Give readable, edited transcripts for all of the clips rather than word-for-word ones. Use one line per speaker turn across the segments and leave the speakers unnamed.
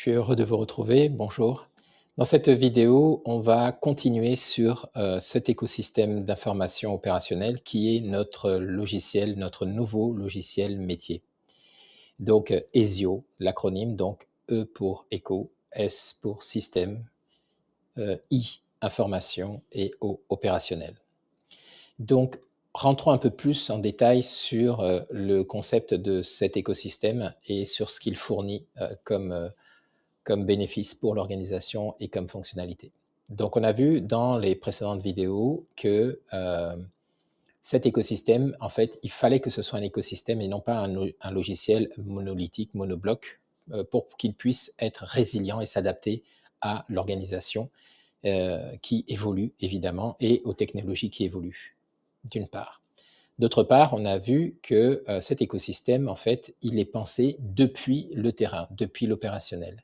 suis heureux de vous retrouver, bonjour. Dans cette vidéo, on va continuer sur cet écosystème d'information opérationnelle qui est notre logiciel, notre nouveau logiciel métier. Donc ESIO, l'acronyme, donc E pour éco, S pour système, I, information et O, opérationnel. Donc, rentrons un peu plus en détail sur le concept de cet écosystème et sur ce qu'il fournit comme bénéfice pour l'organisation et comme fonctionnalité. Donc, on a vu dans les précédentes vidéos que cet écosystème, en fait, il fallait que ce soit un écosystème et non pas un logiciel monolithique, monobloc, pour qu'il puisse être résilient et s'adapter à l'organisation qui évolue, évidemment, et aux technologies qui évoluent, d'une part. D'autre part, on a vu que cet écosystème, en fait, il est pensé depuis le terrain, depuis l'opérationnel.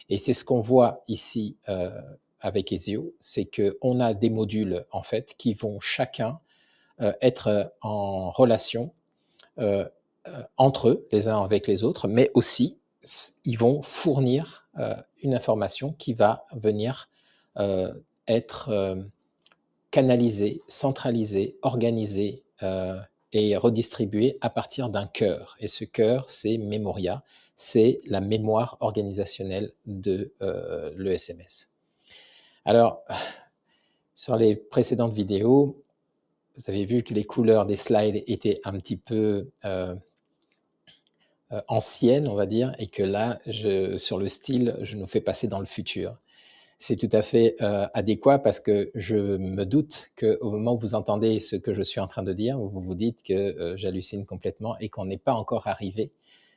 Et c'est ce qu'on voit ici avec ESIO, c'est qu'on a des modules, en fait, qui vont chacun être en relation entre eux, les uns avec les autres, mais aussi, ils vont fournir une information qui va venir être canalisée, centralisée, organisée et redistribuée à partir d'un cœur. Et ce cœur, c'est Memoria, c'est la mémoire organisationnelle de l'ESMS. Alors, sur les précédentes vidéos, vous avez vu que les couleurs des slides étaient un petit peu anciennes, on va dire, et que là, sur le style, je nous fais passer dans le futur. C'est tout à fait adéquat parce que je me doute qu'au moment où vous entendez ce que je suis en train de dire, vous vous dites que j'hallucine complètement et qu'on n'est pas encore arrivé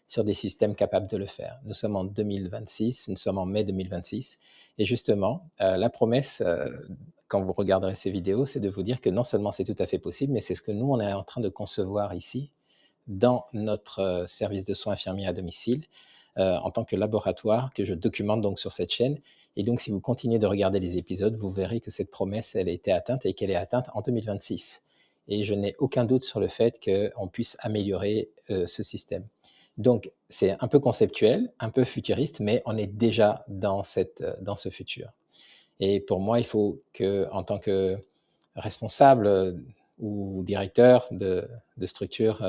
sur des systèmes capables de le faire. Nous sommes en 2026, nous sommes en mai 2026, et justement, la promesse, quand vous regarderez ces vidéos, c'est de vous dire que non seulement c'est tout à fait possible, mais c'est ce que nous, on est en train de concevoir ici, dans notre service de soins infirmiers à domicile, en tant que laboratoire que je documente donc sur cette chaîne. Et donc, si vous continuez de regarder les épisodes, vous verrez que cette promesse, elle a été atteinte et qu'elle est atteinte en 2026. Et je n'ai aucun doute sur le fait qu'on puisse améliorer ce système. Donc, c'est un peu conceptuel, un peu futuriste, mais on est déjà dans ce futur. Et pour moi, il faut que, en tant que responsable ou directeur de structure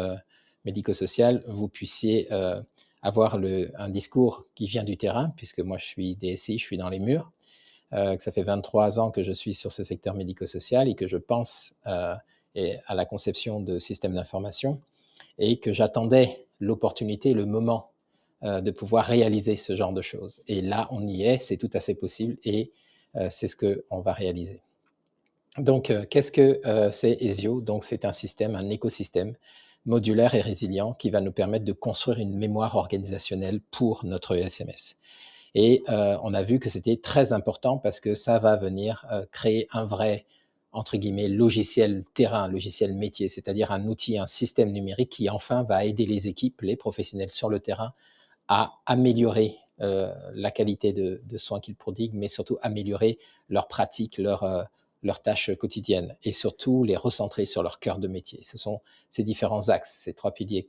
médico-sociale, vous puissiez avoir un discours qui vient du terrain, puisque moi je suis DSI, je suis dans les murs, que ça fait 23 ans que je suis sur ce secteur médico-social et que je pense à la conception de systèmes d'information et que j'attendais l'opportunité, le moment de pouvoir réaliser ce genre de choses. Et là, on y est, c'est tout à fait possible et c'est ce qu'on va réaliser. Donc, qu'est-ce que c'est ESIO? Donc, c'est un système, un écosystème modulaire et résilient qui va nous permettre de construire une mémoire organisationnelle pour notre ESMS. Et on a vu que c'était très important parce que ça va venir créer un vrai, entre guillemets, logiciel terrain, logiciel métier, c'est-à-dire un outil, un système numérique qui enfin va aider les équipes, les professionnels sur le terrain à améliorer la qualité de soins qu'ils prodiguent, mais surtout améliorer leurs pratiques, leurs tâches quotidiennes et surtout les recentrer sur leur cœur de métier. Ce sont ces différents axes, ces trois piliers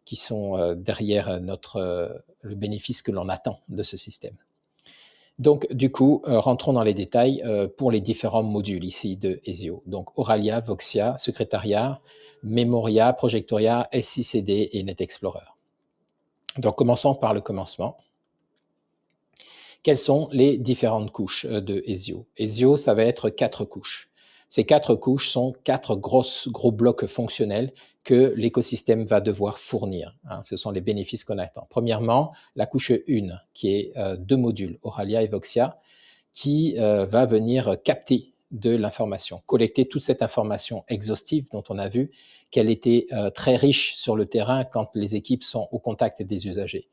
qui sont derrière le bénéfice que l'on attend de ce système. Donc, du coup, rentrons dans les détails pour les différents modules ici de ESIO. Donc, Oralia, Voxia, Secretariat, Memoria, Projectoria, SICD et NetExplorer. Donc, commençons par le commencement. Quelles sont les différentes couches de ESIO? ESIO, ça va être 4 couches. Ces 4 couches sont 4 gros blocs fonctionnels que l'écosystème va devoir fournir. Ce sont les bénéfices qu'on attend. Premièrement, la couche 1, qui est 2 modules, Oralia et Voxia, qui va venir capter de l'information, collecter toute cette information exhaustive dont on a vu qu'elle était très riche sur le terrain quand les équipes sont au contact des usagers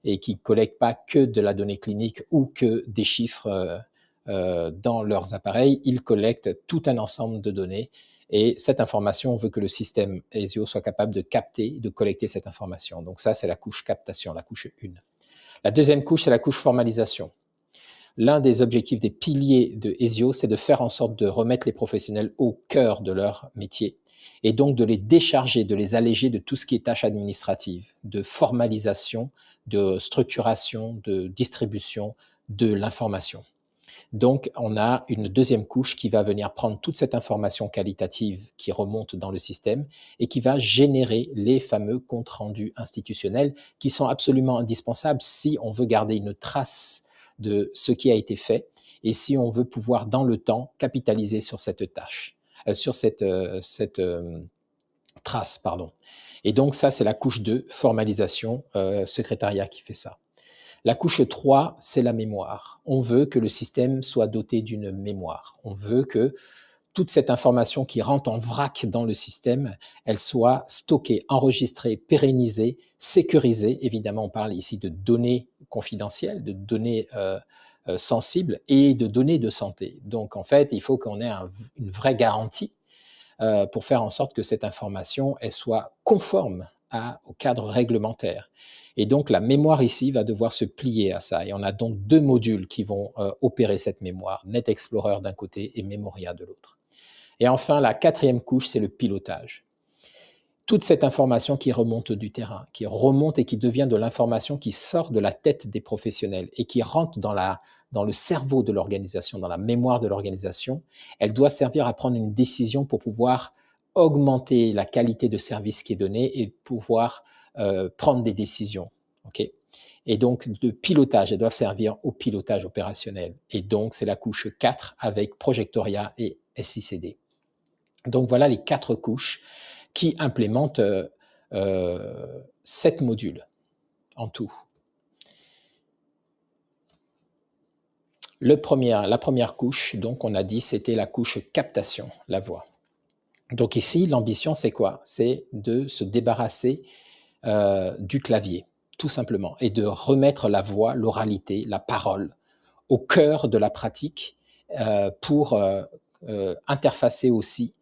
et qui ne collectent pas que de la donnée clinique ou que des chiffres dans leurs appareils, ils collectent tout un ensemble de données et cette information, on veut que le système ESIO soit capable de capter, de collecter cette information. Donc ça, c'est la couche captation, la couche 1. La deuxième couche, c'est la couche formalisation. L'un des objectifs, des piliers de Hesio, c'est de faire en sorte de remettre les professionnels au cœur de leur métier et donc de les décharger, de les alléger de tout ce qui est tâches administratives, de formalisation, de structuration, de distribution de l'information. Donc, on a une deuxième couche qui va venir prendre toute cette information qualitative qui remonte dans le système et qui va générer les fameux comptes rendus institutionnels qui sont absolument indispensables si on veut garder une trace de ce qui a été fait et si on veut pouvoir, dans le temps, capitaliser sur cette tâche, sur cette trace, pardon. Et donc, ça, c'est la couche 2, formalisation, secrétariat qui fait ça. La couche 3, c'est la mémoire. On veut que le système soit doté d'une mémoire. On veut que toute cette information qui rentre en vrac dans le système, elle soit stockée, enregistrée, pérennisée, sécurisée. Évidemment, on parle ici de données confidentielles, de données sensibles et de données de santé. Donc, en fait, il faut qu'on ait une vraie garantie pour faire en sorte que cette information elle soit conforme au cadre réglementaire. Et donc, la mémoire ici va devoir se plier à ça. Et on a donc deux modules qui vont opérer cette mémoire, NetExplorer d'un côté et Memoria de l'autre. Et enfin, la quatrième couche, c'est le pilotage. Toute cette information qui remonte du terrain, qui remonte et qui devient de l'information qui sort de la tête des professionnels et qui rentre dans le cerveau de l'organisation, dans la mémoire de l'organisation, elle doit servir à prendre une décision pour pouvoir augmenter la qualité de service qui est donnée et pouvoir prendre des décisions. Okay, et donc, le pilotage, elles doivent servir au pilotage opérationnel. Et donc, c'est la couche 4 avec Projectoria et SICD. Donc, voilà les 4 couches qui implémentent 7 modules en tout. La première couche, donc on a dit, c'était la couche captation, la voix. Donc ici, l'ambition, c'est quoi? C'est de se débarrasser du clavier, tout simplement, et de remettre la voix, l'oralité, la parole au cœur de la pratique pour interfacer aussi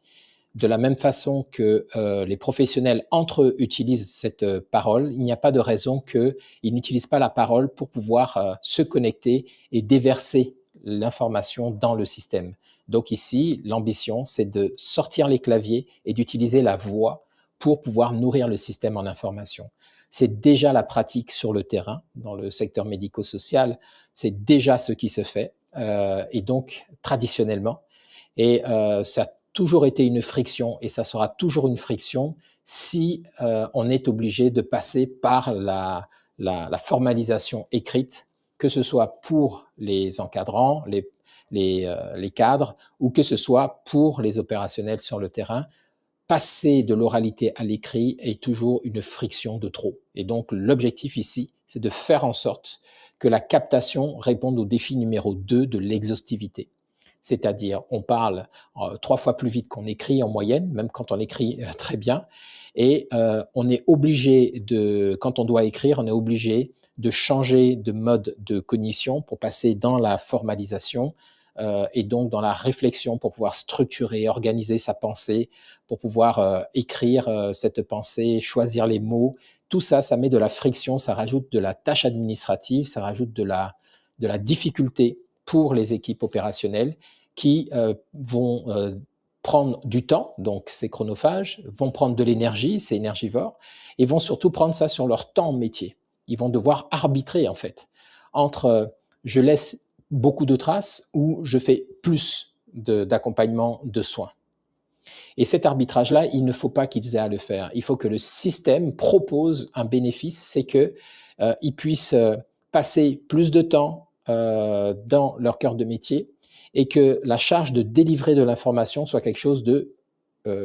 de la même façon que les professionnels entre eux utilisent cette parole. Il n'y a pas de raison qu'ils n'utilisent pas la parole pour pouvoir se connecter et déverser l'information dans le système. Donc ici, l'ambition, c'est de sortir les claviers et d'utiliser la voix pour pouvoir nourrir le système en information. C'est déjà la pratique sur le terrain, dans le secteur médico-social, c'est déjà ce qui se fait, et donc traditionnellement. Et ça a toujours été une friction, et ça sera toujours une friction si on est obligé de passer par la formalisation écrite, que ce soit pour les encadrants, les cadres, ou que ce soit pour les opérationnels sur le terrain. Passer de l'oralité à l'écrit est toujours une friction de trop. Et donc, l'objectif ici, c'est de faire en sorte que la captation réponde au défi numéro 2 de l'exhaustivité. C'est-à-dire, on parle 3 fois plus vite qu'on écrit en moyenne, même quand on écrit très bien. Et on est obligé quand on doit écrire, on est obligé de changer de mode de cognition pour passer dans la formalisation, et donc dans la réflexion pour pouvoir structurer, organiser sa pensée, pour pouvoir écrire cette pensée, choisir les mots. Tout ça, ça met de la friction, ça rajoute de la tâche administrative, ça rajoute de la difficulté pour les équipes opérationnelles qui vont prendre du temps, donc c'est chronophage, vont prendre de l'énergie, c'est énergivore, et vont surtout prendre ça sur leur temps métier. Ils vont devoir arbitrer en fait entre je laisse beaucoup de traces ou je fais plus d'accompagnement de soins. Et cet arbitrage-là, il ne faut pas qu'ils aient à le faire. Il faut que le système propose un bénéfice, c'est qu'ils puissent passer plus de temps dans leur cœur de métier et que la charge de délivrer de l'information soit quelque chose de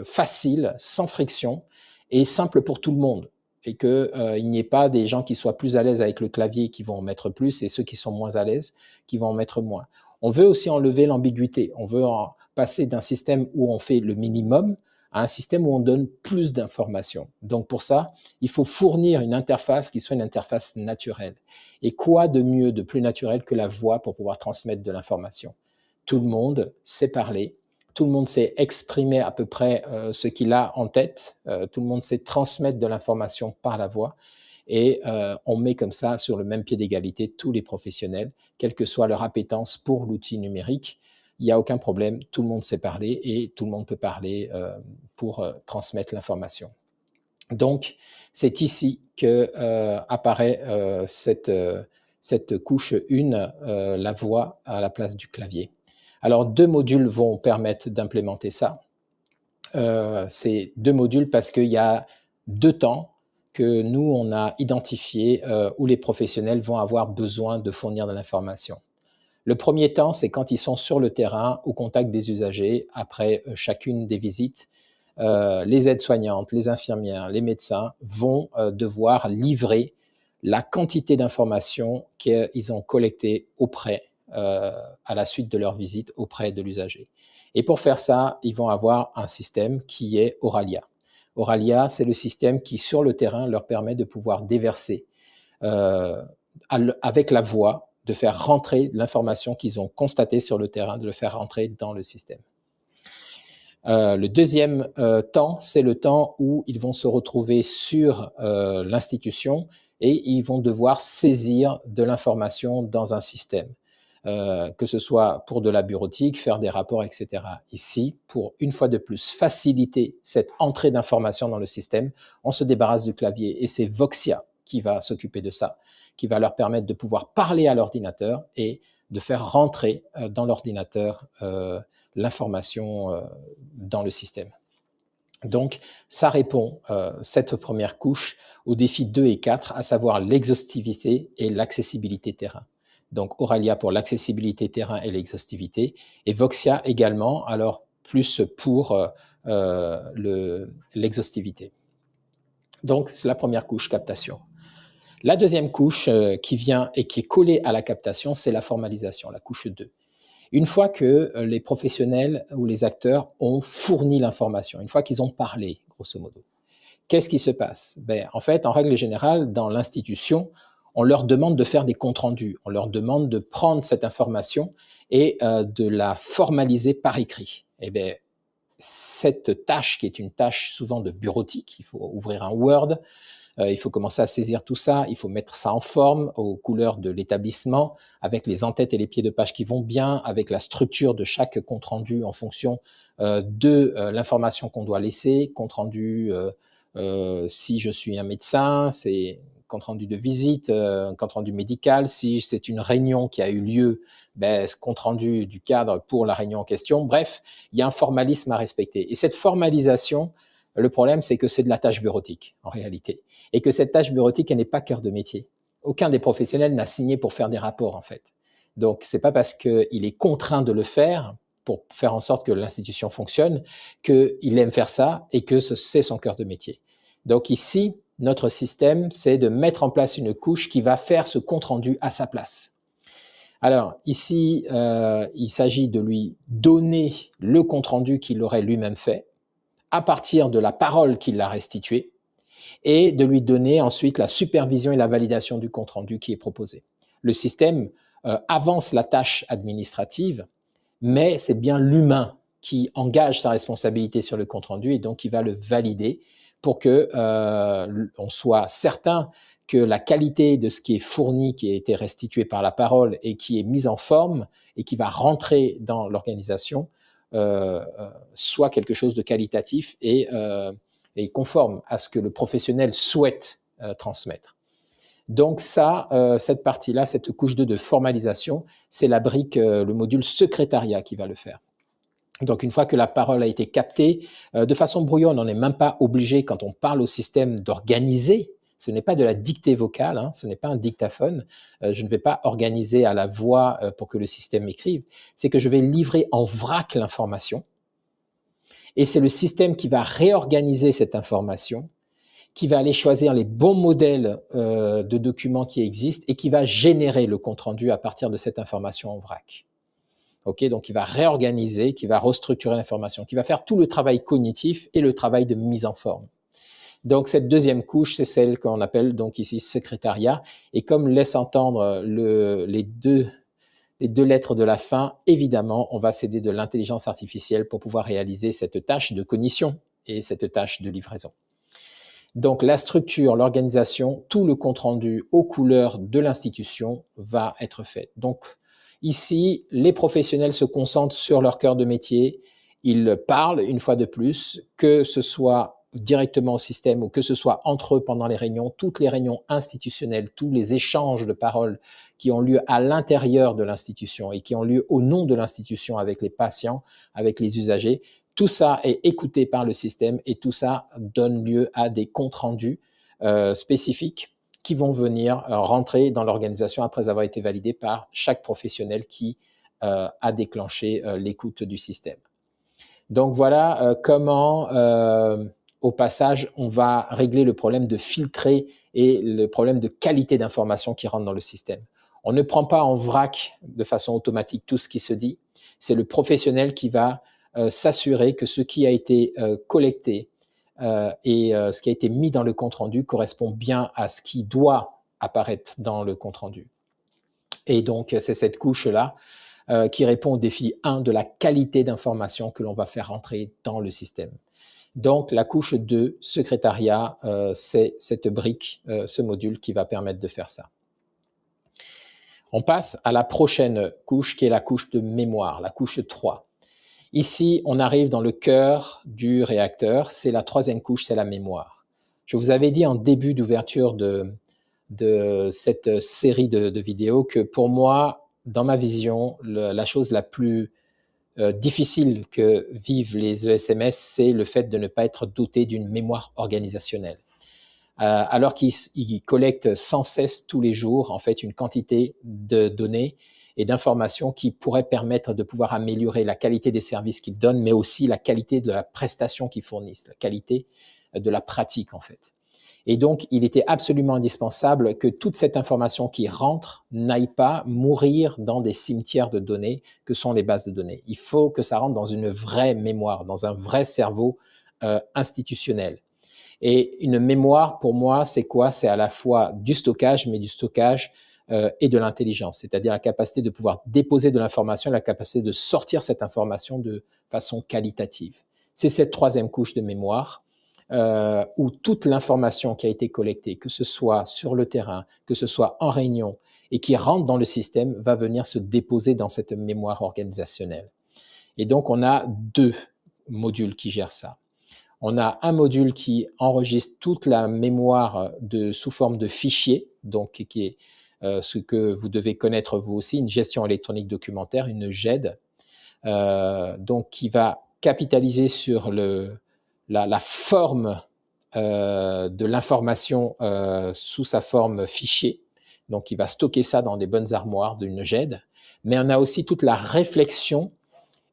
facile, sans friction et simple pour tout le monde. Et qu'il n'y ait pas des gens qui soient plus à l'aise avec le clavier qui vont en mettre plus et ceux qui sont moins à l'aise qui vont en mettre moins. On veut aussi enlever l'ambiguïté. On veut passer d'un système où on fait le minimum à un système où on donne plus d'informations. Donc pour ça, il faut fournir une interface qui soit une interface naturelle. Et quoi de mieux, de plus naturel que la voix pour pouvoir transmettre de l'information? Tout le monde sait parler. Tout le monde sait exprimer à peu près ce qu'il a en tête. Tout le monde sait transmettre de l'information par la voix. et on met comme ça sur le même pied d'égalité tous les professionnels, quelle que soit leur appétence pour l'outil numérique. Il n'y a aucun problème, tout le monde sait parler et tout le monde peut parler pour transmettre l'information. Donc, c'est ici que apparaît cette couche 1, la voix à la place du clavier. Alors, 2 modules vont permettre d'implémenter ça. C'est 2 modules parce qu'il y a 2 temps que nous, on a identifié où les professionnels vont avoir besoin de fournir de l'information. Le premier temps, c'est quand ils sont sur le terrain, au contact des usagers, après chacune des visites. Les aides-soignantes, les infirmières, les médecins vont devoir livrer la quantité d'informations qu'ils ont collectées à la suite de leur visite auprès de l'usager. Et pour faire ça, ils vont avoir un système qui est Auralia. Auralia, c'est le système qui, sur le terrain, leur permet de pouvoir déverser avec la voix, de faire rentrer l'information qu'ils ont constatée sur le terrain, de le faire rentrer dans le système. Le deuxième temps, c'est le temps où ils vont se retrouver sur l'institution et ils vont devoir saisir de l'information dans un système, que ce soit pour de la bureautique, faire des rapports, etc. Ici, pour une fois de plus faciliter cette entrée d'information dans le système, on se débarrasse du clavier et c'est Voxia qui va s'occuper de ça, qui va leur permettre de pouvoir parler à l'ordinateur et de faire rentrer dans l'ordinateur l'information dans le système. Donc, ça répond, cette première couche, aux défis 2 et 4, à savoir l'exhaustivité et l'accessibilité terrain. Donc, Auralia pour l'accessibilité terrain et l'exhaustivité, et Voxia également, alors plus pour l'exhaustivité. Donc, c'est la première couche, captation. La deuxième couche qui vient et qui est collée à la captation, c'est la formalisation, la couche 2. Une fois que les professionnels ou les acteurs ont fourni l'information, une fois qu'ils ont parlé, grosso modo, qu'est-ce qui se passe? En fait, en règle générale, dans l'institution, on leur demande de faire des comptes rendus, on leur demande de prendre cette information et de la formaliser par écrit. Cette tâche, qui est une tâche souvent de bureautique, il faut ouvrir un Word, il faut commencer à saisir tout ça, il faut mettre ça en forme aux couleurs de l'établissement, avec les en-têtes et les pieds de page qui vont bien, avec la structure de chaque compte-rendu en fonction de l'information qu'on doit laisser. Compte-rendu, si je suis un médecin, c'est compte-rendu de visite, compte-rendu médical. Si c'est une réunion qui a eu lieu, compte-rendu du cadre pour la réunion en question. Bref, il y a un formalisme à respecter. Et cette formalisation, le problème, c'est que c'est de la tâche bureautique, en réalité. Et que cette tâche bureautique, elle n'est pas cœur de métier. Aucun des professionnels n'a signé pour faire des rapports, en fait. Donc, c'est pas parce qu'il est contraint de le faire, pour faire en sorte que l'institution fonctionne, qu'il aime faire ça et que c'est son cœur de métier. Donc ici, notre système, c'est de mettre en place une couche qui va faire ce compte-rendu à sa place. Alors ici, il s'agit de lui donner le compte-rendu qu'il aurait lui-même fait, à partir de la parole qu'il a restituée, et de lui donner ensuite la supervision et la validation du compte-rendu qui est proposé. Le système avance la tâche administrative, mais c'est bien l'humain qui engage sa responsabilité sur le compte-rendu et donc qui va le valider pour que on soit certain que la qualité de ce qui est fourni, qui a été restitué par la parole et qui est mise en forme et qui va rentrer dans l'organisation, soit quelque chose de qualitatif et conforme à ce que le professionnel souhaite transmettre. Donc ça, cette partie-là, cette couche 2 de formalisation, c'est la brique, le module secrétariat qui va le faire. Donc une fois que la parole a été captée, de façon brouillonne, on n'est même pas obligé, quand on parle au système, d'organiser. Ce n'est pas de la dictée vocale, hein, ce n'est pas un dictaphone. Je ne vais pas organiser à la voix pour que le système écrive. C'est que je vais livrer en vrac l'information. Et c'est le système qui va réorganiser cette information, qui va aller choisir les bons modèles de documents qui existent et qui va générer le compte-rendu à partir de cette information en vrac. Okay, donc, il va réorganiser, qui va restructurer l'information, qui va faire tout le travail cognitif et le travail de mise en forme. Donc, cette deuxième couche, c'est celle qu'on appelle donc ici secrétariat. Et comme laisse entendre les deux lettres de la fin, évidemment, on va s'aider de l'intelligence artificielle pour pouvoir réaliser cette tâche de cognition et cette tâche de livraison. Donc la structure, l'organisation, tout le compte-rendu aux couleurs de l'institution va être fait. Donc ici, les professionnels se concentrent sur leur cœur de métier, ils parlent une fois de plus, que ce soit directement au système ou que ce soit entre eux pendant les réunions, toutes les réunions institutionnelles, tous les échanges de paroles qui ont lieu à l'intérieur de l'institution et qui ont lieu au nom de l'institution avec les patients, avec les usagers, tout ça est écouté par le système et tout ça donne lieu à des comptes rendus spécifiques qui vont venir rentrer dans l'organisation après avoir été validés par chaque professionnel qui a déclenché l'écoute du système. Donc voilà comment, au passage, on va régler le problème de filtrer et le problème de qualité d'information qui rentre dans le système. On ne prend pas en vrac de façon automatique tout ce qui se dit. C'est le professionnel qui va s'assurer que ce qui a été collecté et ce qui a été mis dans le compte-rendu correspond bien à ce qui doit apparaître dans le compte-rendu. Et donc, c'est cette couche-là qui répond au défi 1 de la qualité d'information que l'on va faire rentrer dans le système. Donc, la couche 2, secrétariat, c'est cette brique, ce module qui va permettre de faire ça. On passe à la prochaine couche qui est la couche de mémoire, la couche 3. Ici, on arrive dans le cœur du réacteur, c'est la troisième couche, c'est la mémoire. Je vous avais dit en début d'ouverture de cette série de vidéos que pour moi, dans ma vision, la chose la plus difficile que vivent les ESMS, c'est le fait de ne pas être doté d'une mémoire organisationnelle. Alors qu'ils collectent sans cesse tous les jours en fait une quantité de données et d'informations qui pourraient permettre de pouvoir améliorer la qualité des services qu'ils donnent, mais aussi la qualité de la prestation qu'ils fournissent, la qualité de la pratique en fait. Et donc, il était absolument indispensable que toute cette information qui rentre n'aille pas mourir dans des cimetières de données que sont les bases de données. Il faut que ça rentre dans une vraie mémoire, dans un vrai cerveau institutionnel. Et une mémoire, pour moi, c'est quoi? C'est à la fois du stockage, mais du stockage et de l'intelligence, c'est-à-dire la capacité de pouvoir déposer de l'information, la capacité de sortir cette information de façon qualitative. C'est cette troisième couche de mémoire où toute l'information qui a été collectée, que ce soit sur le terrain, que ce soit en réunion, et qui rentre dans le système, va venir se déposer dans cette mémoire organisationnelle. Et donc, on a deux modules qui gèrent ça. On a un module qui enregistre toute la mémoire sous forme de fichier, donc qui est ce que vous devez connaître vous aussi, une gestion électronique documentaire, une GED, donc qui va capitaliser sur la forme de l'information sous sa forme fichier, donc il va stocker ça dans des bonnes armoires d'une GED, mais on a aussi toute la réflexion,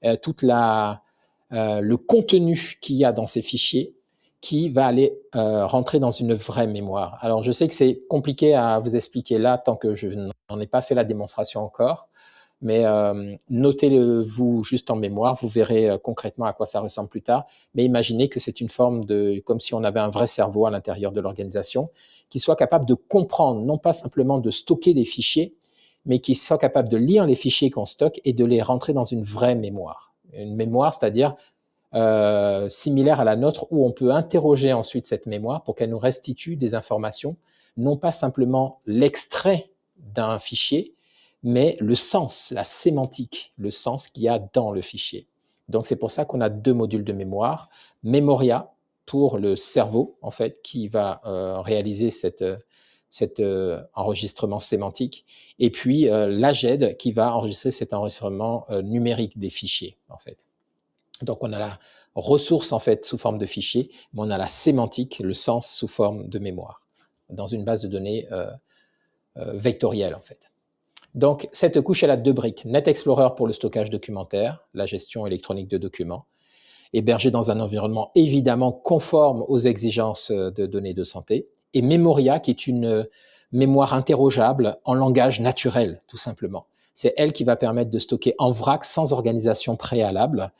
le contenu qu'il y a dans ces fichiers qui va aller rentrer dans une vraie mémoire. Alors, je sais que c'est compliqué à vous expliquer là, tant que je n'en ai pas fait la démonstration encore, mais notez-le vous juste en mémoire, vous verrez concrètement à quoi ça ressemble plus tard, mais imaginez que c'est une forme comme si on avait un vrai cerveau à l'intérieur de l'organisation, qui soit capable de comprendre, non pas simplement de stocker des fichiers, mais qui soit capable de lire les fichiers qu'on stocke et de les rentrer dans une vraie mémoire. Une mémoire, c'est-à-dire similaire à la nôtre, où on peut interroger ensuite cette mémoire pour qu'elle nous restitue des informations, non pas simplement l'extrait d'un fichier, mais le sens, la sémantique, le sens qu'il y a dans le fichier. Donc c'est pour ça qu'on a deux modules de mémoire. Memoria pour le cerveau, en fait, qui va réaliser cet enregistrement sémantique, et puis la GED qui va enregistrer cet enregistrement numérique des fichiers, en fait. Donc, on a la ressource, en fait, sous forme de fichier, mais on a la sémantique, le sens sous forme de mémoire, dans une base de données vectorielle, en fait. Donc, cette couche, elle a deux briques. NetExplorer pour le stockage documentaire, la gestion électronique de documents, hébergé dans un environnement évidemment conforme aux exigences de données de santé, et Memoria, qui est une mémoire interrogeable en langage naturel, tout simplement. C'est elle qui va permettre de stocker en vrac, sans organisation préalable,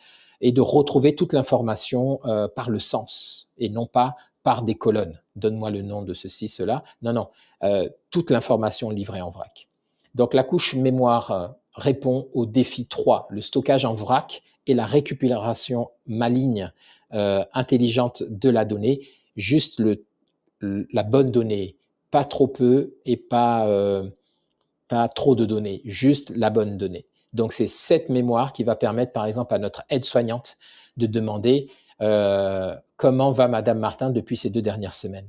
et de retrouver toute l'information par le sens, et non pas par des colonnes. Donne-moi le nom de ceci, cela. Non, non, toute l'information livrée en vrac. Donc la couche mémoire répond au défi 3, le stockage en vrac et la récupération maligne intelligente de la donnée. Juste la bonne donnée, pas trop peu et pas trop de données, juste la bonne donnée. Donc, c'est cette mémoire qui va permettre, par exemple, à notre aide-soignante de demander comment va Madame Martin depuis ces 2 dernières semaines.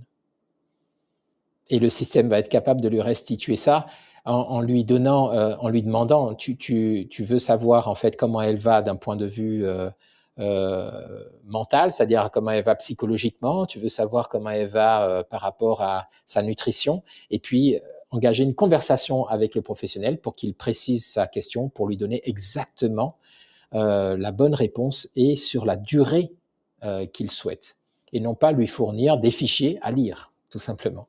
Et le système va être capable de lui restituer ça en lui demandant, tu veux savoir en fait comment elle va d'un point de vue mental, c'est-à-dire comment elle va psychologiquement, tu veux savoir comment elle va par rapport à sa nutrition, et puis engager une conversation avec le professionnel pour qu'il précise sa question, pour lui donner exactement la bonne réponse et sur la durée qu'il souhaite, et non pas lui fournir des fichiers à lire, tout simplement.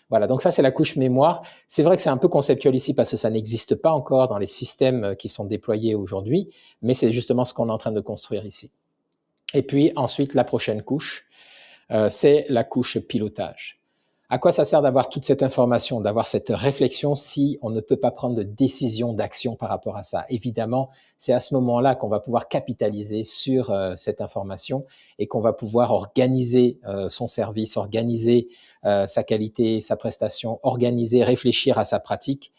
Voilà, donc ça c'est la couche mémoire. C'est vrai que c'est un peu conceptuel ici parce que ça n'existe pas encore dans les systèmes qui sont déployés aujourd'hui, mais c'est justement ce qu'on est en train de construire ici. Et puis ensuite, la prochaine couche, c'est la couche pilotage. À quoi ça sert d'avoir toute cette information, d'avoir cette réflexion si on ne peut pas prendre de décision d'action par rapport à ça? Évidemment, c'est à ce moment-là qu'on va pouvoir capitaliser sur cette information et qu'on va pouvoir organiser son service, organiser sa qualité, sa prestation, organiser, réfléchir à sa pratique.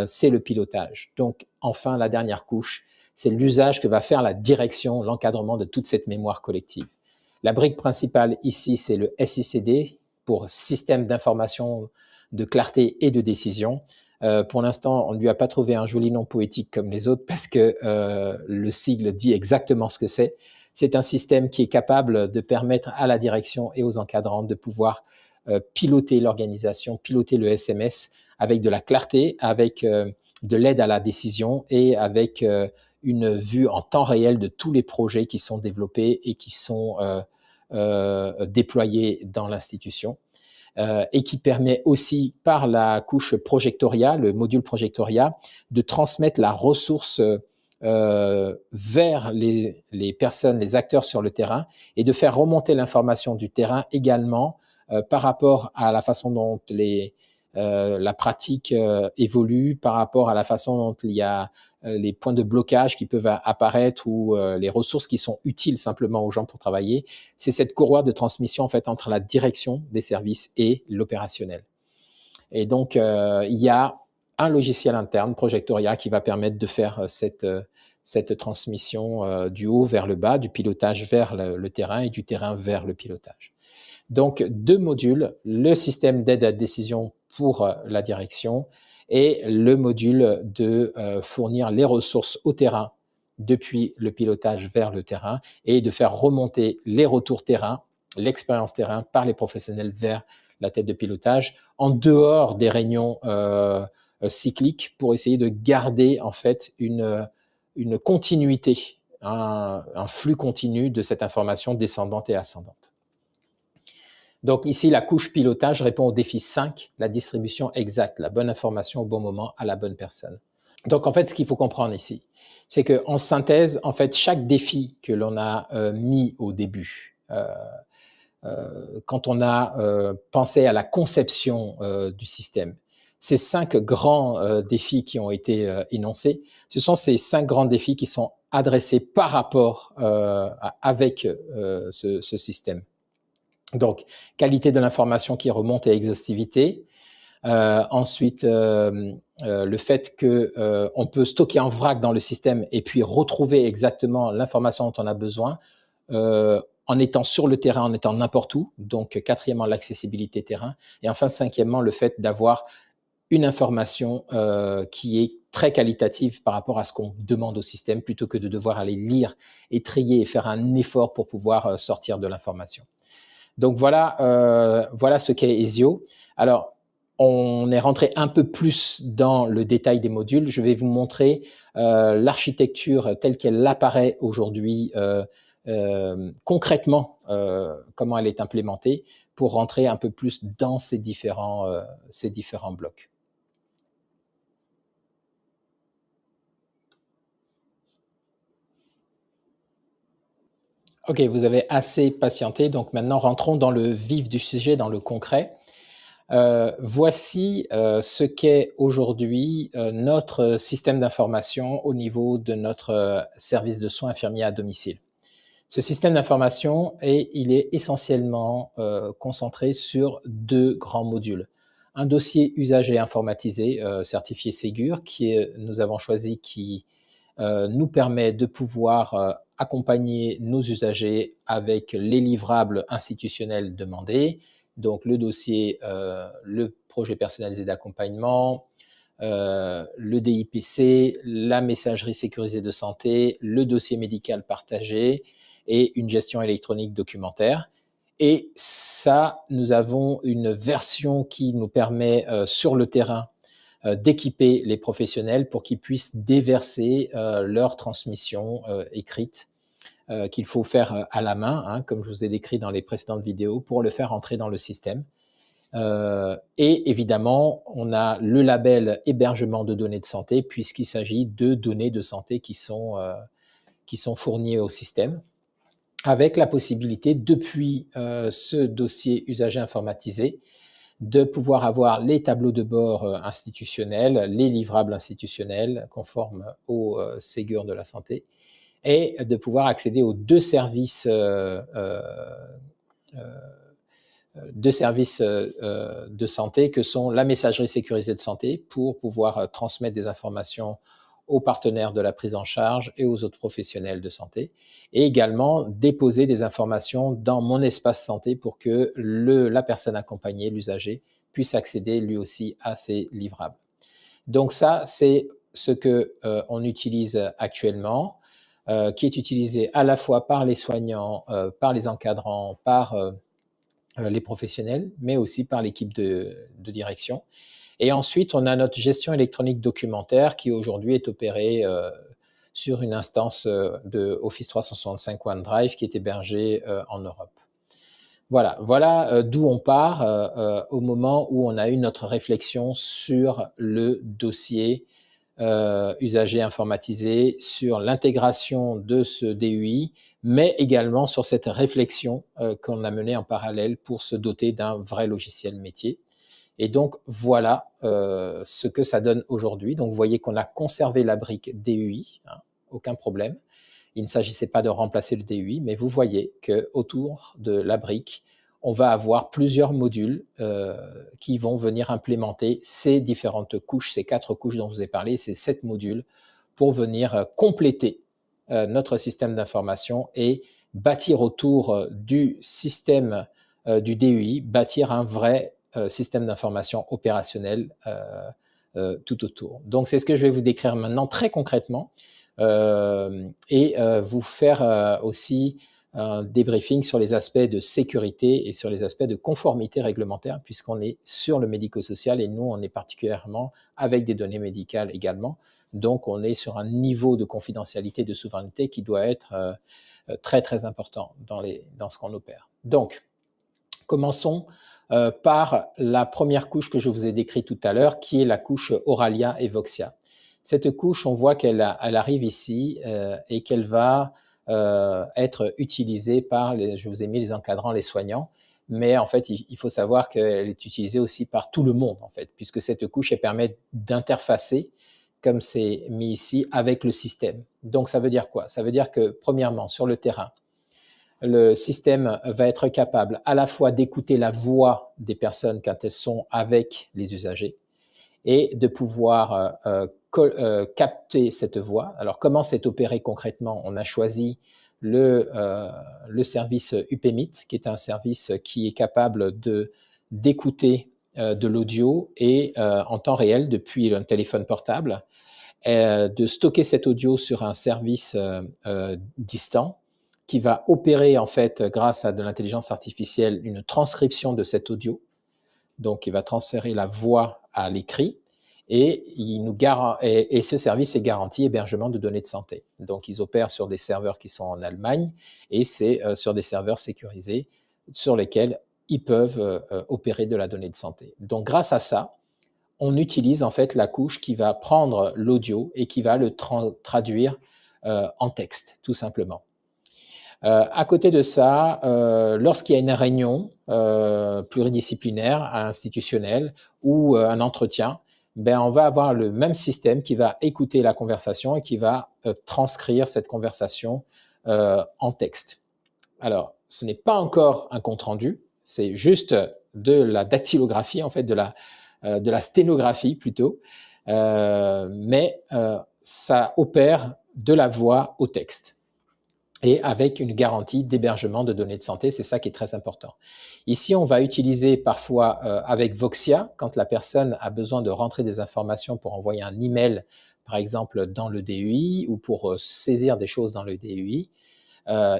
C'est le pilotage. Donc, enfin, la dernière couche, c'est l'usage que va faire la direction, l'encadrement de toute cette mémoire collective. La brique principale ici, c'est le SICD, pour système d'information, de clarté et de décision. Pour l'instant, on ne lui a pas trouvé un joli nom poétique comme les autres parce que le sigle dit exactement ce que c'est. C'est un système qui est capable de permettre à la direction et aux encadrants de pouvoir piloter l'organisation, piloter le SMS avec de la clarté, avec de l'aide à la décision et avec une vue en temps réel de tous les projets qui sont développés et qui sont déployés dans l'institution, et qui permet aussi, par la couche Projectoria, le module Projectoria, de transmettre la ressource vers les personnes, les acteurs sur le terrain, et de faire remonter l'information du terrain également par rapport à la façon dont la pratique évolue, par rapport à la façon dont il y a les points de blocage qui peuvent apparaître ou les ressources qui sont utiles simplement aux gens pour travailler. C'est cette courroie de transmission en fait entre la direction des services et l'opérationnel. Et donc, il y a un logiciel interne, Projectoria, qui va permettre de faire cette transmission du haut vers le bas, du pilotage vers le terrain et du terrain vers le pilotage. Donc, 2 modules, le système d'aide à la décision pour la direction et le module de fournir les ressources au terrain depuis le pilotage vers le terrain et de faire remonter les retours terrain, l'expérience terrain par les professionnels vers la tête de pilotage en dehors des réunions cycliques pour essayer de garder en fait une continuité, un flux continu de cette information descendante et ascendante. Donc ici, la couche pilotage répond au défi 5, la distribution exacte, la bonne information au bon moment à la bonne personne. Donc en fait, ce qu'il faut comprendre ici, c'est qu'en synthèse, en fait, chaque défi que l'on a mis au début, quand on a pensé à la conception du système, ces 5 grands défis qui ont été énoncés, ce sont ces 5 grands défis qui sont adressés par rapport avec ce système. Donc, qualité de l'information qui remonte et exhaustivité. Ensuite, le fait qu'on peut stocker en vrac dans le système et puis retrouver exactement l'information dont on a besoin en étant sur le terrain, en étant n'importe où. Donc, quatrièmement, l'accessibilité terrain. Et enfin, cinquièmement, le fait d'avoir une information qui est très qualitative par rapport à ce qu'on demande au système plutôt que de devoir aller lire et trier et faire un effort pour pouvoir sortir de l'information. Donc voilà, voilà ce qu'est Ezio. Alors, on est rentré un peu plus dans le détail des modules. Je vais vous montrer l'architecture telle qu'elle apparaît aujourd'hui concrètement, comment elle est implémentée pour rentrer un peu plus dans ces différents blocs. Ok, vous avez assez patienté, donc maintenant rentrons dans le vif du sujet, dans le concret. Voici ce qu'est aujourd'hui notre système d'information au niveau de notre service de soins infirmiers à domicile. Ce système d'information, il est essentiellement concentré sur deux grands modules. Un dossier usager informatisé certifié Ségur, nous avons choisi, qui nous permet de pouvoir accompagner nos usagers avec les livrables institutionnels demandés, donc le dossier, le projet personnalisé d'accompagnement, le DIPC, la messagerie sécurisée de santé, le dossier médical partagé et une gestion électronique documentaire. Et ça, nous avons une version qui nous permet sur le terrain d'équiper les professionnels pour qu'ils puissent déverser leur transmission écrite qu'il faut faire à la main, hein, comme je vous ai décrit dans les précédentes vidéos, pour le faire entrer dans le système. Et évidemment, on a le label hébergement de données de santé, puisqu'il s'agit de données de santé qui sont fournies au système, avec la possibilité, depuis ce dossier usager informatisé, de pouvoir avoir les tableaux de bord institutionnels, les livrables institutionnels conformes au Ségur de la santé, et de pouvoir accéder aux deux services de santé que sont la messagerie sécurisée de santé pour pouvoir transmettre des informations aux partenaires de la prise en charge et aux autres professionnels de santé, et également déposer des informations dans mon espace santé pour que la personne accompagnée, l'usager, puisse accéder lui aussi à ces livrables. Donc ça, c'est ce qu'on utilise actuellement, qui est utilisé à la fois par les soignants, par les encadrants, par les professionnels, mais aussi par l'équipe de direction. Et ensuite, on a notre gestion électronique documentaire qui aujourd'hui est opérée sur une instance de Office 365 OneDrive qui est hébergée en Europe. Voilà d'où on part au moment où on a eu notre réflexion sur le dossier usager informatisé, sur l'intégration de ce DUI, mais également sur cette réflexion qu'on a menée en parallèle pour se doter d'un vrai logiciel métier. Et donc, voilà ce que ça donne aujourd'hui. Donc, vous voyez qu'on a conservé la brique DUI, hein, aucun problème. Il ne s'agissait pas de remplacer le DUI, mais vous voyez qu'autour de la brique, on va avoir plusieurs modules qui vont venir implémenter ces différentes couches, ces 4 couches dont je vous ai parlé, ces 7 modules, pour venir compléter notre système d'information et bâtir autour du système du DUI, bâtir un vrai système d'information opérationnel tout autour. Donc, c'est ce que je vais vous décrire maintenant très concrètement et vous faire aussi un débriefing sur les aspects de sécurité et sur les aspects de conformité réglementaire, puisqu'on est sur le médico-social et nous, on est particulièrement avec des données médicales également. Donc, on est sur un niveau de confidentialité, de souveraineté qui doit être très, très important dans ce qu'on opère. Donc, commençons par la première couche que je vous ai décrite tout à l'heure, qui est la couche Auralia et Voxia. Cette couche, on voit qu'elle arrive ici et qu'elle va être utilisée par, je vous ai mis les encadrants, les soignants, mais en fait, il faut savoir qu'elle est utilisée aussi par tout le monde, en fait, puisque cette couche, elle permet d'interfacer, comme c'est mis ici, avec le système. Donc, ça veut dire quoi? Ça veut dire que, premièrement, sur le terrain, le système va être capable à la fois d'écouter la voix des personnes quand elles sont avec les usagers et de pouvoir capter cette voix. Alors, comment c'est opéré concrètement? On a choisi le service UPMIT, qui est un service qui est capable d'écouter de l'audio et en temps réel depuis un téléphone portable, de stocker cet audio sur un service distant qui va opérer en fait grâce à de l'intelligence artificielle une transcription de cet audio. Donc, il va transférer la voix à l'écrit et ce service est garanti hébergement de données de santé. Donc, ils opèrent sur des serveurs qui sont en Allemagne et c'est sur des serveurs sécurisés sur lesquels ils peuvent opérer de la donnée de santé. Donc, grâce à ça, on utilise en fait la couche qui va prendre l'audio et qui va le traduire en texte, tout simplement. À côté de ça, lorsqu'il y a une réunion pluridisciplinaire, institutionnelle ou un entretien, ben, on va avoir le même système qui va écouter la conversation et qui va transcrire cette conversation en texte. Alors, ce n'est pas encore un compte-rendu, c'est juste de la dactylographie, en fait, de la sténographie plutôt, mais ça opère de la voix au texte et avec une garantie d'hébergement de données de santé, c'est ça qui est très important. Ici, on va utiliser parfois avec Voxia, quand la personne a besoin de rentrer des informations pour envoyer un email, par exemple, dans le DUI ou pour saisir des choses dans le DUI.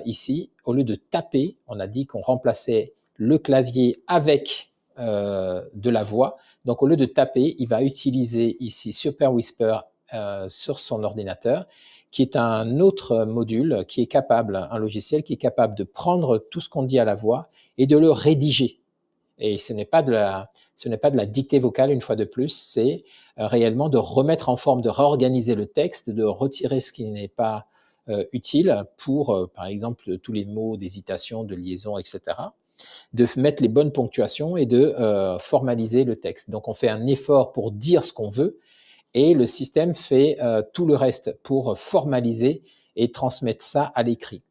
Ici, au lieu de taper, on a dit qu'on remplaçait le clavier avec de la voix. Donc, au lieu de taper, il va utiliser ici Super Whisper sur son ordinateur, qui est un autre module qui est capable, un logiciel qui est capable de prendre tout ce qu'on dit à la voix et de le rédiger. Et ce n'est pas de la dictée vocale, une fois de plus, c'est réellement de remettre en forme, de réorganiser le texte, de retirer ce qui n'est pas utile pour, par exemple, tous les mots d'hésitation, de liaison, etc., de mettre les bonnes ponctuations et de formaliser le texte. Donc, on fait un effort pour dire ce qu'on veut et le système fait tout le reste pour formaliser et transmettre ça à l'écrit.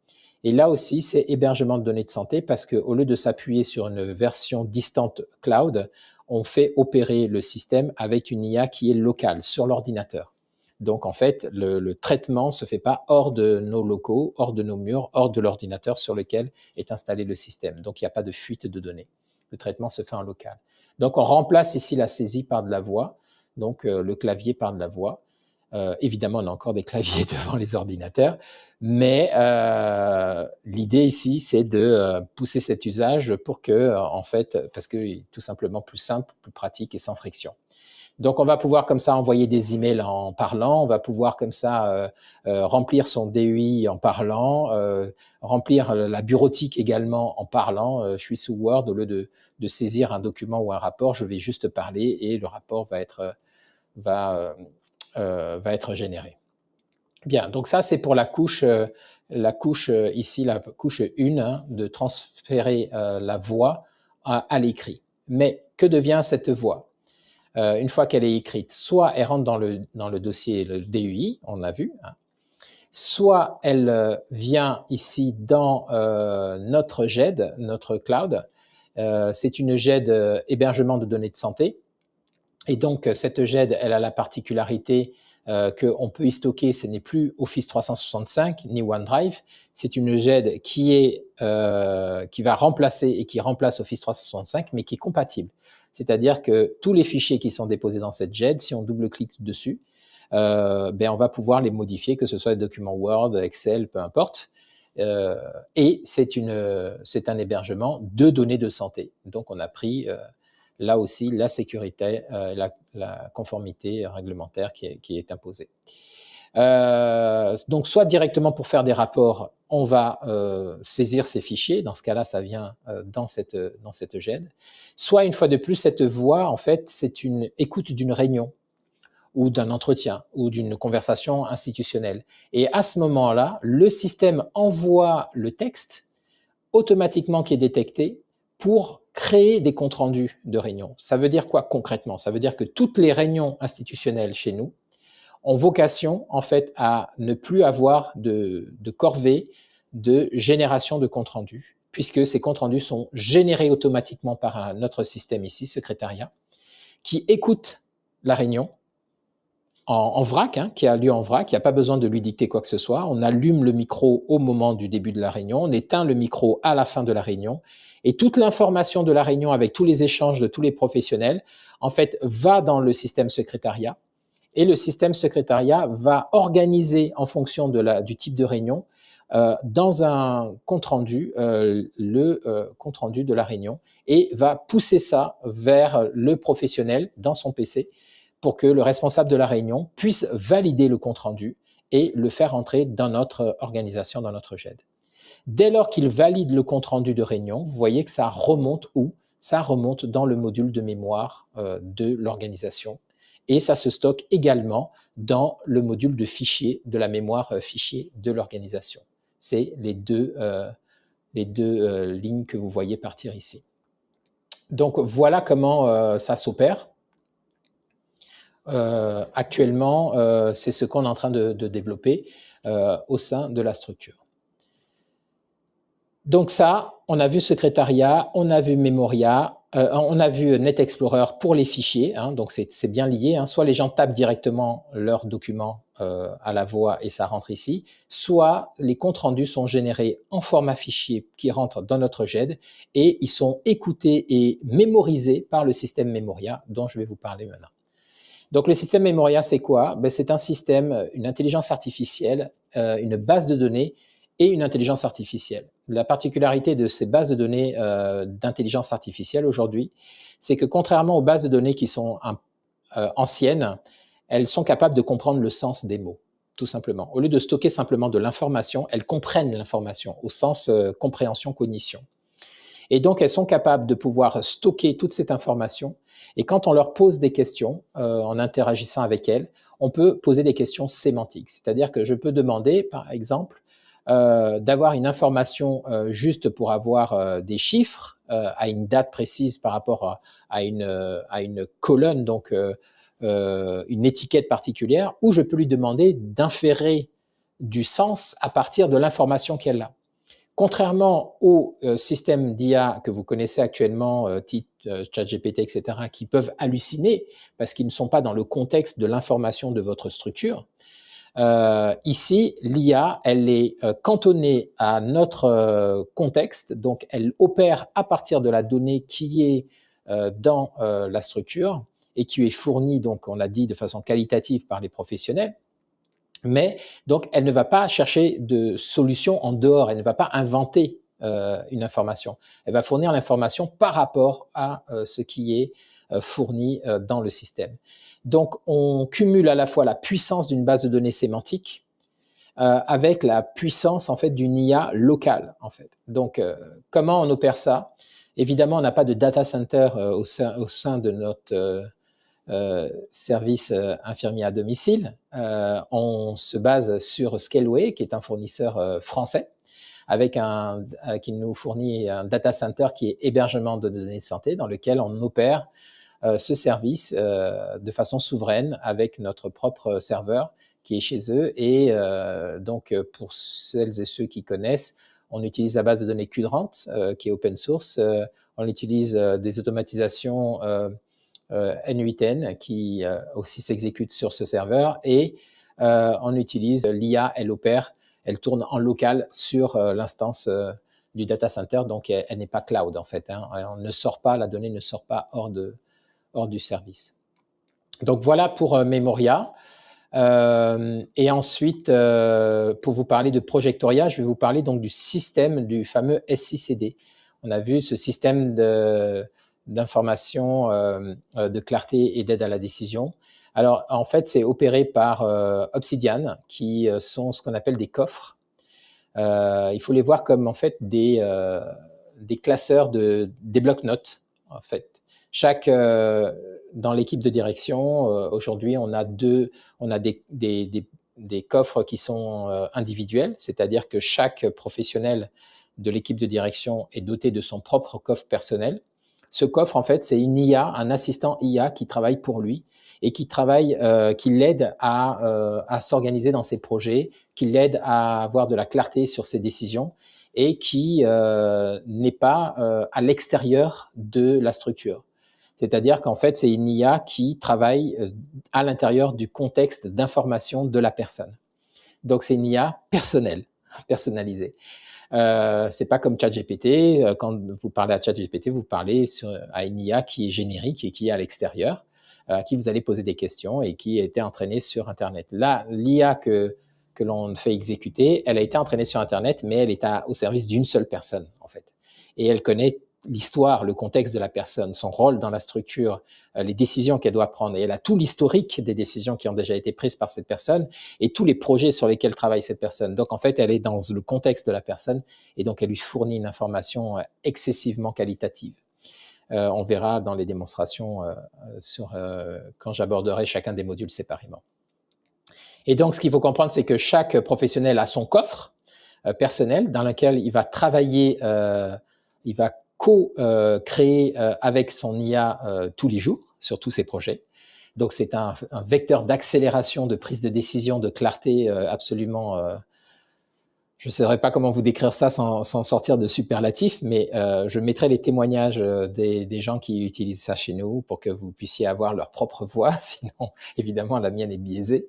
Et là aussi, c'est hébergement de données de santé parce qu'au lieu de s'appuyer sur une version distante cloud, on fait opérer le système avec une IA qui est locale sur l'ordinateur. Donc, en fait, le traitement ne se fait pas hors de nos locaux, hors de nos murs, hors de l'ordinateur sur lequel est installé le système. Donc, il n'y a pas de fuite de données. Le traitement se fait en local. Donc, on remplace ici la saisie par de la voix, donc le clavier par de la voix. Évidemment, on a encore des claviers devant les ordinateurs, mais l'idée ici, c'est de pousser cet usage pour que, en fait, parce que tout simplement plus simple, plus pratique et sans friction. Donc, on va pouvoir comme ça envoyer des emails en parlant, on va pouvoir comme ça remplir son DUI en parlant, remplir la bureautique également en parlant. Je suis sous Word, au lieu de saisir un document ou un rapport, je vais juste parler et le rapport va être généré. Bien, donc ça c'est pour la couche ici, la couche 1, hein, de transférer la voix à l'écrit. Mais que devient cette voix une fois qu'elle est écrite? Soit elle rentre dans le dossier, le DUI, on a vu, hein, soit elle vient ici dans notre GED, notre cloud. C'est une GED hébergement de données de santé. Et donc, cette GED, elle a la particularité qu'on peut y stocker, ce n'est plus Office 365 ni OneDrive, c'est une GED qui va remplacer et qui remplace Office 365, mais qui est compatible. C'est-à-dire que tous les fichiers qui sont déposés dans cette GED, si on double-clique dessus, on va pouvoir les modifier, que ce soit des documents Word, Excel, peu importe. Et c'est un hébergement de données de santé. Donc, on a pris là aussi la sécurité, la conformité réglementaire qui est imposée. Donc, soit directement pour faire des rapports, on va saisir ces fichiers. Dans ce cas-là, ça vient dans cette GED. Soit, une fois de plus, cette voix, en fait, c'est une écoute d'une réunion ou d'un entretien ou d'une conversation institutionnelle. Et à ce moment-là, le système envoie le texte automatiquement qui est détecté pour créer des comptes rendus de réunions. Ça veut dire quoi concrètement? Ça veut dire que toutes les réunions institutionnelles chez nous ont vocation en fait à ne plus avoir de corvée de génération de comptes rendus, puisque ces comptes rendus sont générés automatiquement par notre système ici, secrétariat, qui écoute la réunion en vrac, hein, qui a lieu en vrac, il n'y a pas besoin de lui dicter quoi que ce soit. On allume le micro au moment du début de la réunion, on éteint le micro à la fin de la réunion, et toute l'information de la réunion avec tous les échanges de tous les professionnels, en fait, va dans le système secrétariat, et le système secrétariat va organiser en fonction du type de réunion, dans un compte-rendu, le compte-rendu de la réunion, et va pousser ça vers le professionnel dans son PC, pour que le responsable de la réunion puisse valider le compte-rendu et le faire entrer dans notre organisation, dans notre GED. Dès lors qu'il valide le compte-rendu de réunion, vous voyez que ça remonte où? Ça remonte dans le module de mémoire de l'organisation. Et ça se stocke également dans le module de fichier, de la mémoire fichier de l'organisation. C'est les deux lignes que vous voyez partir ici. Donc voilà comment ça s'opère. Actuellement, c'est ce qu'on est en train de développer au sein de la structure. Donc ça, on a vu Secretariat, on a vu Memoria, on a vu NetExplorer pour les fichiers, hein, donc c'est bien lié. Hein. Soit les gens tapent directement leurs documents à la voix et ça rentre ici, soit les comptes rendus sont générés en format fichier qui rentre dans notre GED et ils sont écoutés et mémorisés par le système Memoria dont je vais vous parler maintenant. Donc le système Memoria, c'est quoi? Ben, c'est un système, une intelligence artificielle, une base de données et une intelligence artificielle. La particularité de ces bases de données d'intelligence artificielle aujourd'hui, c'est que contrairement aux bases de données qui sont anciennes, elles sont capables de comprendre le sens des mots, tout simplement. Au lieu de stocker simplement de l'information, elles comprennent l'information au sens compréhension-cognition. Et donc, elles sont capables de pouvoir stocker toute cette information. Et quand on leur pose des questions, en interagissant avec elles, on peut poser des questions sémantiques. C'est-à-dire que je peux demander, par exemple, d'avoir une information juste pour avoir des chiffres à une date précise par rapport à une colonne, donc une étiquette particulière, ou je peux lui demander d'inférer du sens à partir de l'information qu'elle a. Contrairement aux systèmes d'IA que vous connaissez actuellement, type ChatGPT, etc., qui peuvent halluciner parce qu'ils ne sont pas dans le contexte de l'information de votre structure, ici, l'IA, elle est cantonnée à notre contexte, donc elle opère à partir de la donnée qui est dans la structure et qui est fournie, donc on l'a dit, de façon qualitative par les professionnels. Mais donc, elle ne va pas chercher de solution en dehors, elle ne va pas inventer une information. Elle va fournir l'information par rapport à ce qui est fourni dans le système. Donc, on cumule à la fois la puissance d'une base de données sémantique avec la puissance en fait d'une IA locale. En fait. Donc, comment on opère ça? Évidemment, on n'a pas de data center au sein de notre service infirmier à domicile. On se base sur Scaleway, qui est un fournisseur français, qui nous fournit un data center qui est hébergement de données de santé, dans lequel on opère ce service de façon souveraine avec notre propre serveur qui est chez eux. Et donc, pour celles et ceux qui connaissent, on utilise la base de données Qudrant, qui est open source. On utilise des automatisations N8N qui aussi s'exécute sur ce serveur et on utilise l'IA, elle opère, elle tourne en local sur l'instance du data center, donc elle n'est pas cloud en fait. Hein. On ne sort pas, la donnée ne sort pas hors du service. Donc voilà pour Memoria. Et ensuite, pour vous parler de Projectoria, je vais vous parler donc du système du fameux SICD. On a vu ce système d'information, de clarté et d'aide à la décision. Alors, en fait, c'est opéré par Obsidian, qui sont ce qu'on appelle des coffres. Il faut les voir comme en fait des classeurs des blocs-notes, en fait. Dans l'équipe de direction, aujourd'hui, on a des coffres qui sont individuels, c'est-à-dire que chaque professionnel de l'équipe de direction est doté de son propre coffre personnel. Ce coffre, en fait, c'est une IA, un assistant IA qui travaille pour lui et qui l'aide à s'organiser dans ses projets, qui l'aide à avoir de la clarté sur ses décisions et qui n'est pas à l'extérieur de la structure. C'est-à-dire qu'en fait, c'est une IA qui travaille à l'intérieur du contexte d'information de la personne. Donc, c'est une IA personnalisée. C'est pas comme ChatGPT. Quand vous parlez à ChatGPT, vous parlez à une IA qui est générique et qui est à l'extérieur, à qui vous allez poser des questions et qui a été entraînée sur Internet. Là, l'IA que l'on fait exécuter, elle a été entraînée sur Internet, mais elle est au service d'une seule personne, en fait. Et elle connaît l'histoire, le contexte de la personne, son rôle dans la structure, les décisions qu'elle doit prendre. Et elle a tout l'historique des décisions qui ont déjà été prises par cette personne et tous les projets sur lesquels travaille cette personne. Donc, en fait, elle est dans le contexte de la personne et donc elle lui fournit une information excessivement qualitative. On verra dans les démonstrations quand j'aborderai chacun des modules séparément. Et donc, ce qu'il faut comprendre, c'est que chaque professionnel a son coffre personnel dans lequel il va travailler, il va co-créer avec son IA tous les jours sur tous ses projets. Donc, c'est un vecteur d'accélération, de prise de décision, de clarté absolument je ne saurais pas comment vous décrire ça sans sortir de superlatifs, mais je mettrai les témoignages des gens qui utilisent ça chez nous pour que vous puissiez avoir leur propre voix, sinon évidemment la mienne est biaisée.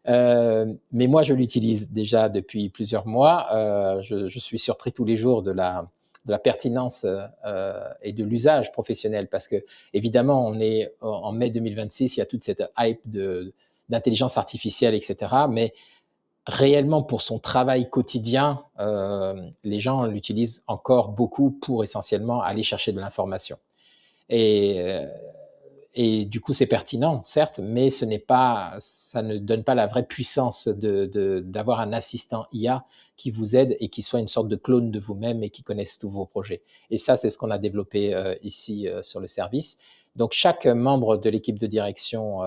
Mais moi je l'utilise déjà depuis plusieurs mois, je suis surpris tous les jours de la pertinence et de l'usage professionnel, parce que évidemment on est en mai 2026, il y a toute cette hype d'intelligence artificielle, etc. Mais réellement, pour son travail quotidien, les gens l'utilisent encore beaucoup pour essentiellement aller chercher de l'information. Et, et du coup, c'est pertinent, certes, mais ça ne donne pas la vraie puissance d'avoir un assistant IA qui vous aide et qui soit une sorte de clone de vous-même et qui connaisse tous vos projets. Et ça, c'est ce qu'on a développé ici sur le service. Donc, chaque membre de l'équipe de direction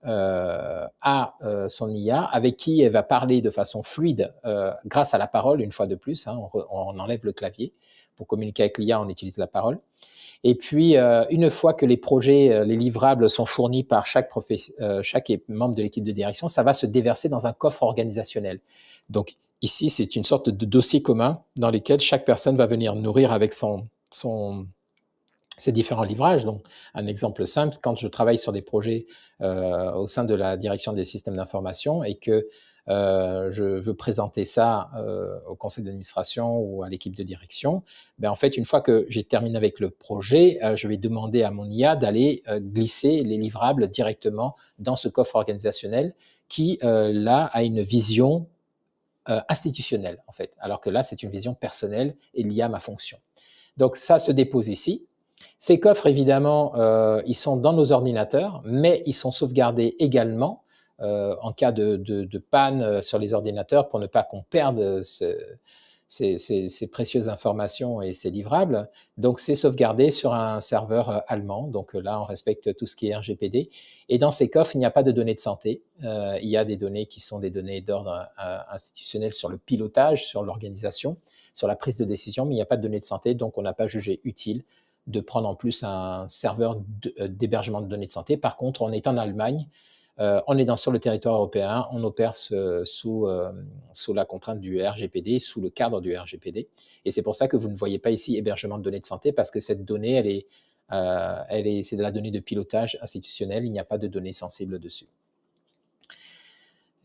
à son IA, avec qui elle va parler de façon fluide grâce à la parole, une fois de plus. Hein, on enlève le clavier. Pour communiquer avec l'IA, on utilise la parole. Et puis, une fois que les projets, les livrables sont fournis par chaque membre de l'équipe de direction, ça va se déverser dans un coffre organisationnel. Donc, ici, c'est une sorte de dossier commun dans lequel chaque personne va venir nourrir avec ces différents livrages. Donc, un exemple simple, quand je travaille sur des projets au sein de la direction des systèmes d'information et que je veux présenter ça au conseil d'administration ou à l'équipe de direction, ben en fait, une fois que j'ai terminé avec le projet, je vais demander à mon IA d'aller glisser les livrables directement dans ce coffre organisationnel qui, là, a une vision institutionnelle, en fait, alors que là, c'est une vision personnelle et liée à ma fonction. Donc, ça se dépose ici. Ces coffres, évidemment, ils sont dans nos ordinateurs, mais ils sont sauvegardés également en cas de panne sur les ordinateurs pour ne pas qu'on perde ces précieuses informations et ces livrables. Donc, c'est sauvegardé sur un serveur allemand. Donc là, on respecte tout ce qui est RGPD. Et dans ces coffres, il n'y a pas de données de santé. Il y a des données qui sont des données d'ordre institutionnel sur le pilotage, sur l'organisation, sur la prise de décision, mais il n'y a pas de données de santé. Donc, on n'a pas jugé utile de prendre en plus un serveur d'hébergement de données de santé. Par contre, on est en Allemagne, on est sur le territoire européen, on opère sous la contrainte du RGPD, sous le cadre du RGPD. Et c'est pour ça que vous ne voyez pas ici hébergement de données de santé, parce que cette donnée, c'est de la donnée de pilotage institutionnel, il n'y a pas de données sensibles dessus.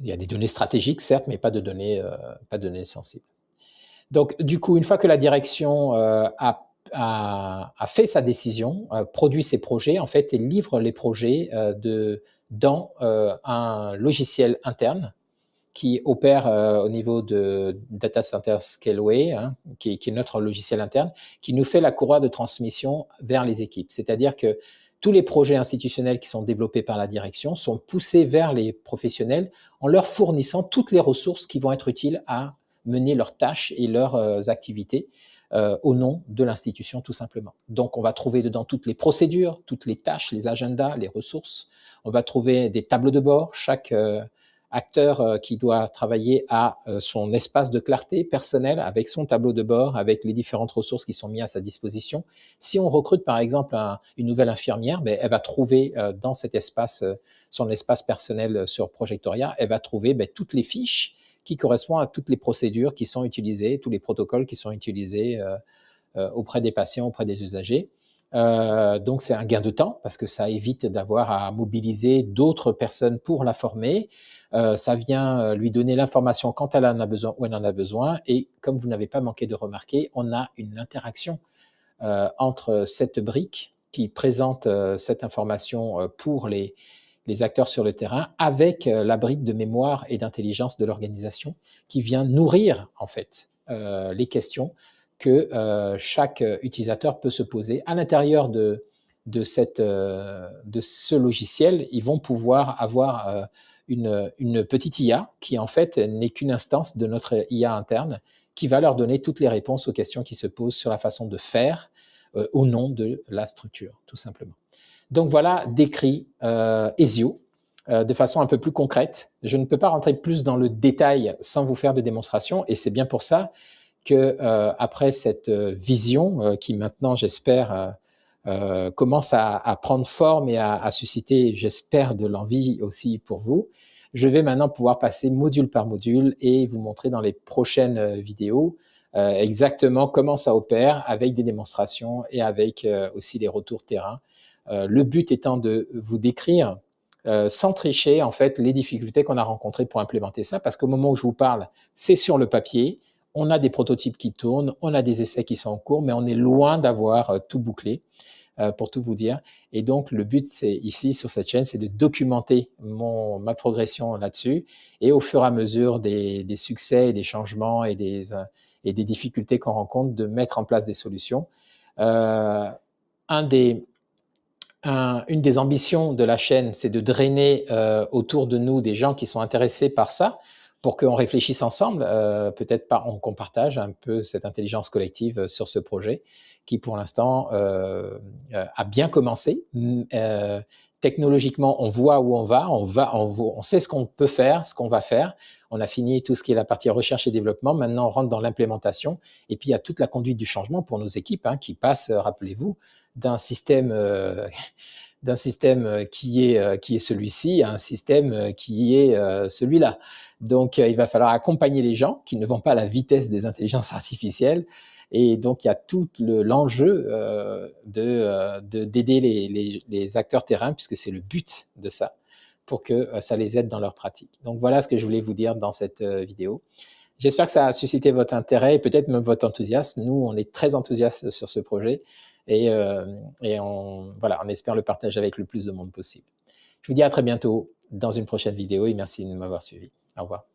Il y a des données stratégiques, certes, mais pas de données sensibles. Donc, du coup, une fois que la direction a fait sa décision, produit ses projets, en fait, et livre les projets dans un logiciel interne qui opère au niveau de Data Center Scaleway, hein, qui est notre logiciel interne, qui nous fait la courroie de transmission vers les équipes. C'est-à-dire que tous les projets institutionnels qui sont développés par la direction sont poussés vers les professionnels en leur fournissant toutes les ressources qui vont être utiles à mener leurs tâches et leurs activités au nom de l'institution, tout simplement. Donc, on va trouver dedans toutes les procédures, toutes les tâches, les agendas, les ressources. On va trouver des tableaux de bord. Chaque acteur qui doit travailler a son espace de clarté personnel avec son tableau de bord, avec les différentes ressources qui sont mises à sa disposition. Si on recrute, par exemple, une nouvelle infirmière, ben, elle va trouver dans cet espace, son espace personnel sur Projectoria, elle va trouver toutes les fiches qui correspond à toutes les procédures qui sont utilisées, tous les protocoles qui sont utilisés auprès des patients, auprès des usagers. Donc, c'est un gain de temps parce que ça évite d'avoir à mobiliser d'autres personnes pour la former. Ça vient lui donner l'information quand elle en a besoin, où elle en a besoin. Et comme vous n'avez pas manqué de remarquer, on a une interaction entre cette brique qui présente cette information pour les acteurs sur le terrain avec la brique de mémoire et d'intelligence de l'organisation qui vient nourrir en fait les questions que chaque utilisateur peut se poser. À l'intérieur de ce logiciel, ils vont pouvoir avoir une petite IA qui en fait n'est qu'une instance de notre IA interne qui va leur donner toutes les réponses aux questions qui se posent sur la façon de faire au nom de la structure, tout simplement. Donc voilà décrit Ezio de façon un peu plus concrète. Je ne peux pas rentrer plus dans le détail sans vous faire de démonstration, et c'est bien pour ça que après cette vision qui maintenant, j'espère, commence à prendre forme et à susciter, j'espère, de l'envie aussi pour vous, Je vais maintenant pouvoir passer module par module et vous montrer dans les prochaines vidéos exactement comment ça opère avec des démonstrations et avec aussi des retours terrain. Le but étant de vous décrire sans tricher en fait les difficultés qu'on a rencontrées pour implémenter ça, parce qu'au moment où je vous parle, c'est sur le papier, on a des prototypes qui tournent, on a des essais qui sont en cours, mais on est loin d'avoir tout bouclé, pour tout vous dire. Et donc, le but, c'est ici, sur cette chaîne, c'est de documenter ma progression là-dessus, et au fur et à mesure des succès, des changements et des difficultés qu'on rencontre, de mettre en place des solutions. Une des ambitions de la chaîne, c'est de drainer autour de nous des gens qui sont intéressés par ça, pour qu'on réfléchisse ensemble, peut-être qu'on partage un peu cette intelligence collective sur ce projet, qui pour l'instant a bien commencé. Technologiquement, on voit où on sait ce qu'on peut faire, ce qu'on va faire. On a fini tout ce qui est la partie recherche et développement. Maintenant, on rentre dans l'implémentation. Et puis, il y a toute la conduite du changement pour nos équipes qui passent, rappelez-vous, d'un système qui est celui-ci à un système qui est celui-là. Donc, il va falloir accompagner les gens qui ne vont pas à la vitesse des intelligences artificielles. Et donc, il y a tout l'enjeu d'aider les acteurs terrain, puisque c'est le but de ça, pour que ça les aide dans leur pratique. Donc, voilà ce que je voulais vous dire dans cette vidéo. J'espère que ça a suscité votre intérêt et peut-être même votre enthousiasme. Nous, on est très enthousiastes sur ce projet et on espère le partager avec le plus de monde possible. Je vous dis à très bientôt dans une prochaine vidéo et merci de m'avoir suivi. Au revoir.